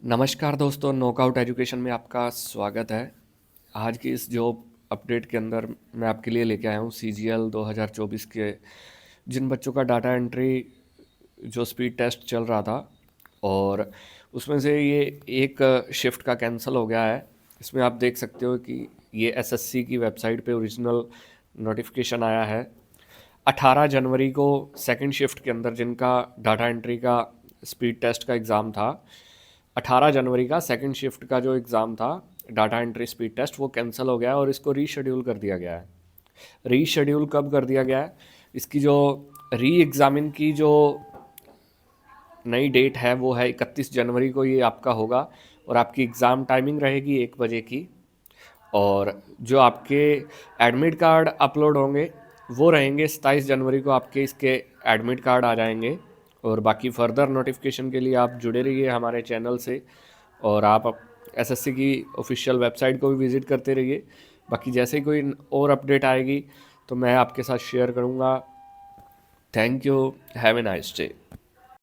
नमस्कार दोस्तों, knockout education में आपका स्वागत है। आज की इस जॉब अपडेट के अंदर मैं आपके लिए लेके आया हूँ CGL 2024 के जिन बच्चों का डाटा एंट्री जो स्पीड टेस्ट चल रहा था, और उसमें से ये एक शिफ्ट का कैंसिल हो गया है। इसमें आप देख सकते हो कि ये SSC की वेबसाइट पे ओरिजिनल नोटिफिकेशन आया है। 18 जनवरी को सेकंड शिफ्ट के अंदर जिनका डाटा एंट्री का स्पीड टेस्ट का एग्ज़ाम था, 18 जनवरी का सेकंड शिफ्ट का जो एग्ज़ाम था डाटा एंट्री स्पीड टेस्ट, वो कैंसिल हो गया है और इसको रीशेड्यूल कर दिया गया है। रीशेड्यूल कब कर दिया गया है? इसकी जो री एग्ज़ामिन की जो नई डेट है वो है 31 जनवरी को, ये आपका होगा। और आपकी एग्ज़ाम टाइमिंग रहेगी 1 बजे की। और जो आपके एडमिट कार्ड अपलोड होंगे वो रहेंगे 27 जनवरी को, आपके इसके एडमिट कार्ड आ जाएंगे। और बाकी फर्दर नोटिफिकेशन के लिए आप जुड़े रहिए हमारे चैनल से, और आप SSC की ऑफिशियल वेबसाइट को भी विज़िट करते रहिए। बाकी जैसे ही कोई और अपडेट आएगी तो मैं आपके साथ शेयर करूँगा। Thank you, have a nice day.